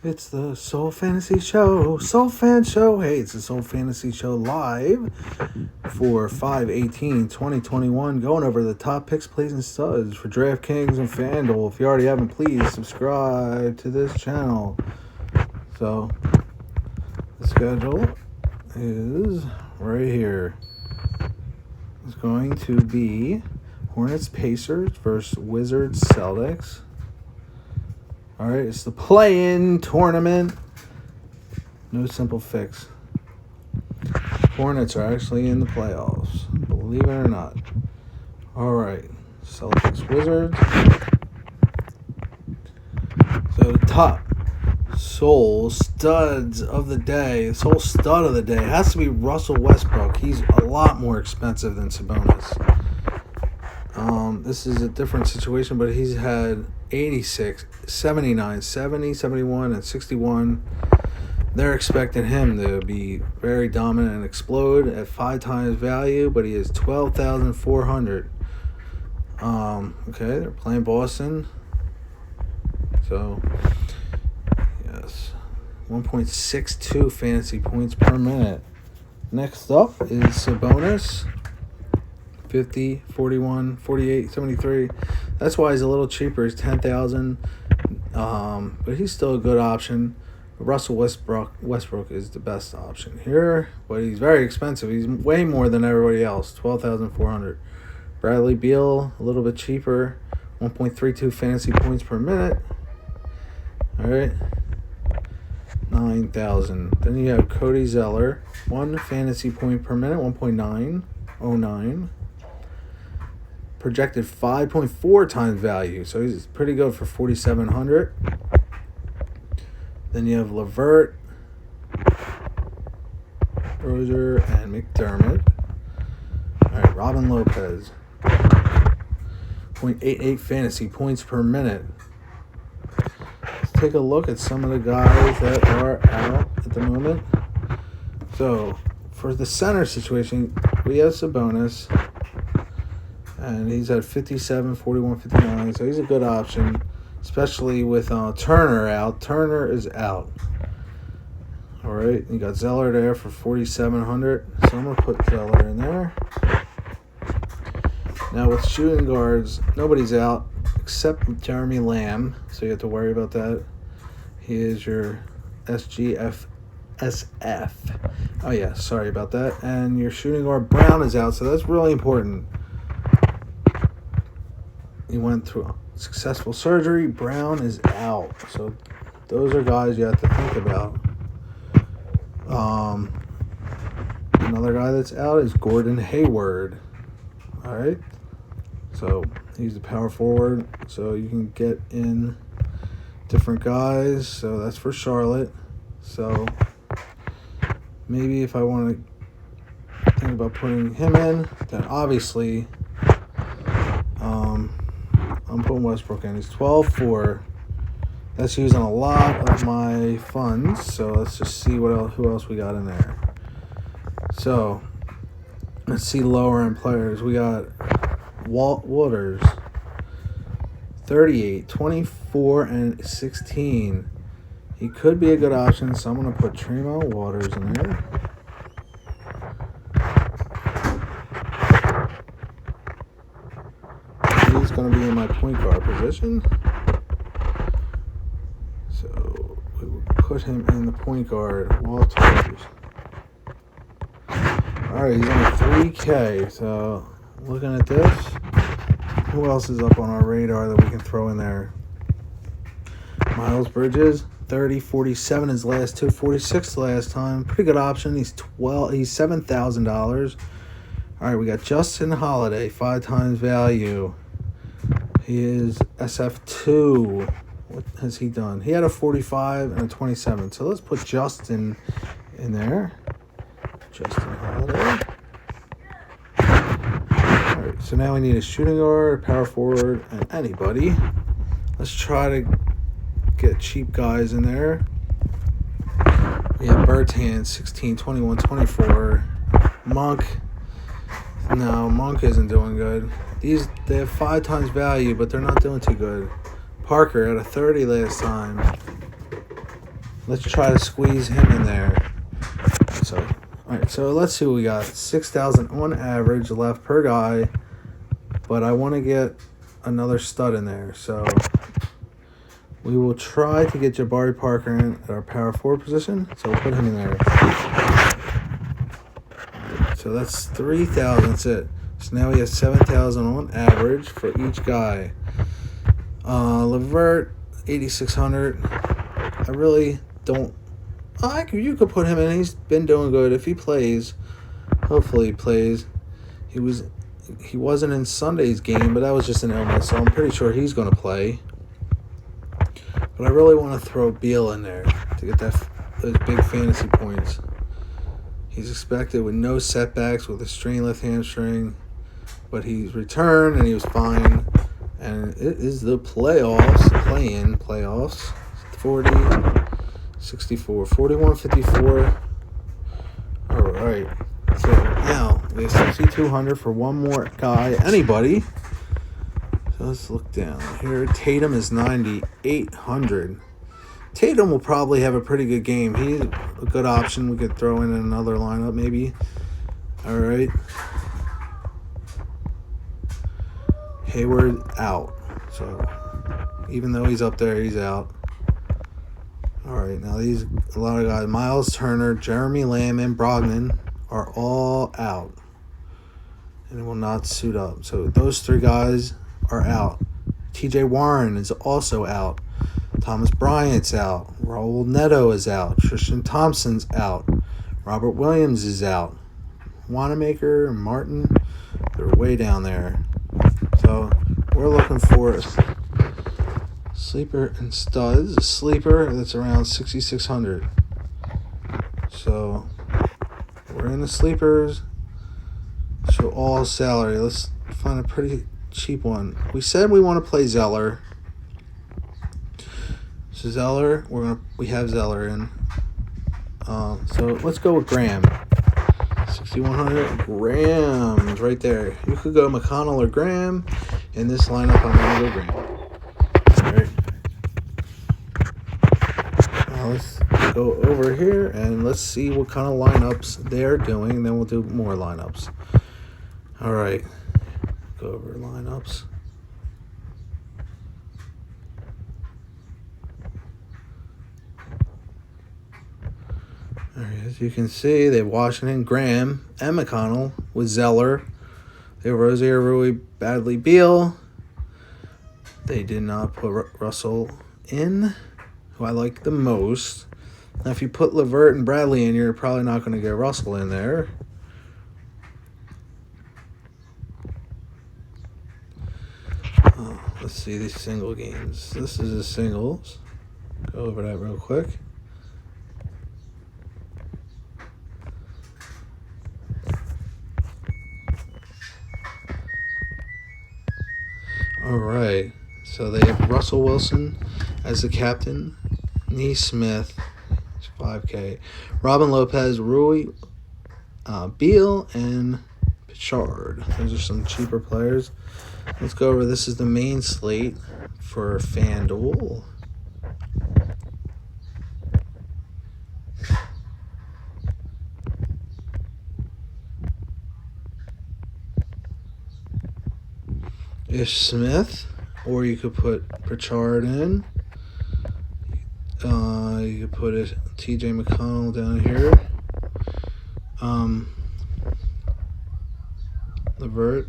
It's the Soul Fantasy Show, Soul Fan Show. Hey, it's the Soul Fantasy Show live for 5/18/2021. Going over the top picks, plays, and studs for Draftkings and Fanduel. If you already haven't, please subscribe to this channel. So, the schedule is right here. It's going to be Hornets Pacers versus Wizards Celtics. All right, it's the play-in tournament. No simple fix. Hornets are actually in the playoffs, believe it or not. All right, Celtics, Wizards. So the top soul studs of the day, soul stud of the day has to be Russell Westbrook. He's a lot more expensive than Sabonis. This is a different situation, but he's had 86, 79, 70, 71, and 61. They're expecting him to be very dominant and explode at 5 times value, but he is 12,400. Okay, they're playing Boston. So, yes, 1.62 fantasy points per minute. Next up is Sabonis. 50, 41, 48, 73. That's why he's a little cheaper. He's 10,000. But he's still a good option. Russell Westbrook is the best option here, but he's very expensive. He's way more than everybody else. 12,400. Bradley Beal, a little bit cheaper. 1.32 fantasy points per minute. All right. 9,000. Then you have Cody Zeller, 1 fantasy point per minute, 1.909. Projected 5.4 times value, so he's pretty good for 4,700. Then you have LeVert, Rozier, and McDermott. All right, Robin Lopez, 0.88 fantasy points per minute. Let's take a look at some of the guys that are out at the moment. So, for the center situation, we have Sabonis. And he's at 57, 41, 59. So he's a good option, especially with Turner out. Turner is out. All right. You got Zeller there for 4,700. So I'm going to put Zeller in there. Now with shooting guards, nobody's out except Jeremy Lamb. So you have to worry about that. He is your SGF. SF. Oh, yeah. Sorry about that. And your shooting guard Brown is out. So that's really important. He went through successful surgery. Brown is out. So those are guys you have to think about. Another guy that's out is Gordon Hayward. All right. So he's the power forward. So you can get in different guys. So that's for Charlotte. So maybe if I want to think about putting him in, then obviously I'm putting Westbrook in. He's 12-4. That's using a lot of my funds. So let's just see who else we got in there. So let's see lower end players. We got Walt Waters, 38, 24, and 16. He could be a good option, so I'm going to put Tremont Waters in there. He's going to be in my point guard position. So we will put him in the point guard. Walters. All right, he's on 3K. So looking at this, who else is up on our radar that we can throw in there? Miles Bridges, 30, 47 his last two, 46 the last time. Pretty good option. He's $7,000. All right, we got Justin Holiday, 5 times value. He is SF2. What has he done? He had a 45 and a 27. So let's put Justin in there. Justin Holiday. All right, so now we need a shooting guard, power forward, and anybody. Let's try to get cheap guys in there. We have Bertan, 16, 21, 24. Monk. No, Monk isn't doing good. They have 5 times value, but they're not doing too good. Parker at a 30 last time. Let's try to squeeze him in there. So, all right. So let's see what we got. 6,000 on average left per guy, but I want to get another stud in there. So we will try to get Jabari Parker in at our power forward position. So we'll put him in there. So that's 3,000. That's it. So now we have 7,000 on average for each guy. Levert, 8,600. I really don't. You could put him in. He's been doing good. If he plays, hopefully he plays. He wasn't in Sunday's game, but that was just an illness, so I'm pretty sure he's going to play. But I really want to throw Beal in there to get those big fantasy points. He's expected with no setbacks with a strained left hamstring, but he's returned and he was fine. And it is the playoffs, play-in playoffs. 40, 64, 41, 54. All right. So now we have 6,200 for one more guy. Anybody? So let's look down here. Tatum is 9,800. Tatum will probably have a pretty good game. He's a good option. We could throw in another lineup maybe. All right. Hayward out. So even though he's up there, he's out. All right. Now a lot of guys. Miles Turner, Jeremy Lamb, and Brogdon are all out. And it will not suit up. So those three guys are out. TJ Warren is also out. Thomas Bryant's out. Raul Neto is out. Tristan Thompson's out. Robert Williams is out. Wanamaker and Martin, they're way down there. So we're looking for sleeper and studs. A sleeper that's around 6,600. So we're in the sleepers. So all salary. Let's find a pretty cheap one. We said we want to play Zeller. So Zeller, we have Zeller in. So let's go with Graham. 6,100 Graham right there. You could go McConnell or Graham. In this lineup, I'm gonna go Graham. All right. Now let's go over here and let's see what kind of lineups they're doing, and then we'll do more lineups. All right. Go over lineups. All right, as you can see, they have Washington, Graham, and McConnell with Zeller. They have Rozier, Rui, Badley, Beal. They did not put Russell in, who I like the most. Now, if you put Levert and Bradley in, you're probably not going to get Russell in there. Let's see these single games. This is a singles. Go over that real quick. All right. So they have Russell Wilson as the captain. Neesmith, 5K. Robin Lopez, Rui, Beal, and Pichard. Those are some cheaper players. Let's go over. This is the main slate for FanDuel. Ish Smith, or you could put Pritchard in. You could put TJ McConnell down here. Levert.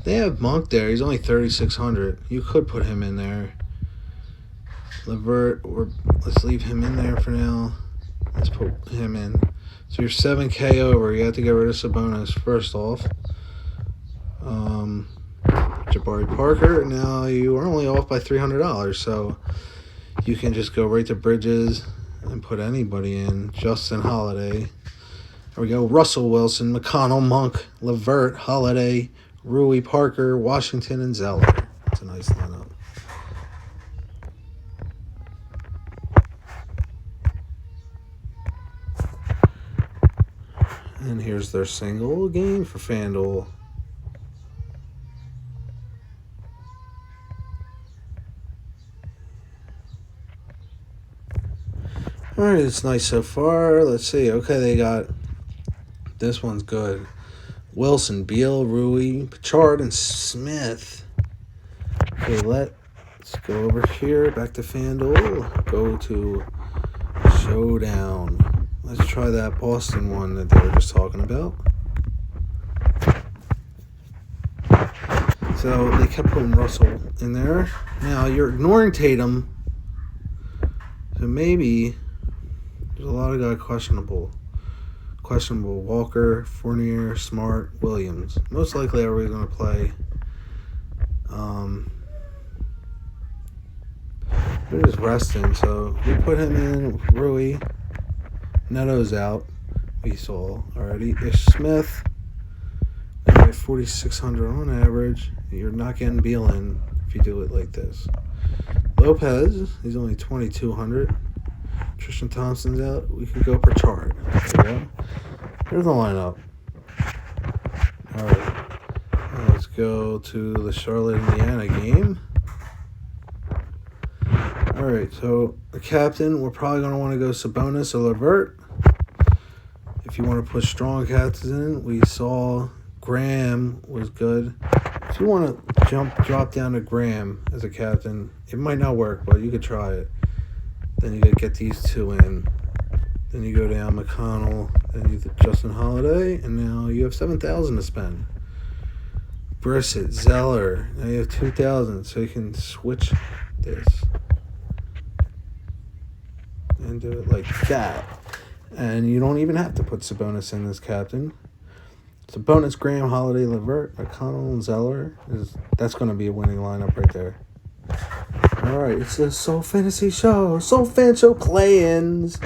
They have Monk there. He's only 3,600. You could put him in there. Levert, or let's leave him in there for now. Let's put him in. So you're 7K over. You have to get rid of Sabonis first off. Jabari Parker. Now you are only off by $300, so you can just go right to Bridges and put anybody in. Justin Holiday. There we go. Russell Wilson, McConnell, Monk, Levert, Holiday, Rui, Parker, Washington, and Zeller. That's a nice lineup. And here's their single game for FanDuel. All right, it's nice so far. Let's see. Okay, they got this one's good. Wilson, Beal, Rui, Pachard, and Smith. Okay, let's go over here. Back to FanDuel. Go to Showdown. Let's try that Boston one that they were just talking about. So they kept putting Russell in there. Now you're ignoring Tatum. So maybe there's a lot of guys questionable. Walker, Fournier, Smart, Williams. Most likely everybody's going to play. They're just resting, so we put him in. Rui. Neto's out. We saw already. Ish Smith. 4,600 on average. You're not getting Beal in if you do it like this. Lopez, he's only 2,200. Tristan Thompson's out. We could go per chart. There you go. Here's the lineup. All right. Let's go to the Charlotte, Indiana game. All right. So the captain, we're probably going to want to go Sabonis or LeVert. If you want to put strong captains in, we saw Graham was good. If you want to drop down to Graham as a captain, it might not work, but you could try it. Then you could get these two in. Then you go down McConnell, then you Justin Holiday, and now you have 7,000 to spend. Brissett, Zeller, now you have 2,000, so you can switch this and do it like that. And you don't even have to put Sabonis in as captain. Sabonis, Graham, Holiday, LeVert, McConnell, and Zeller. That's going to be a winning lineup right there. All right, it's the Soul Fantasy Show. Soul Fan Show play-ins.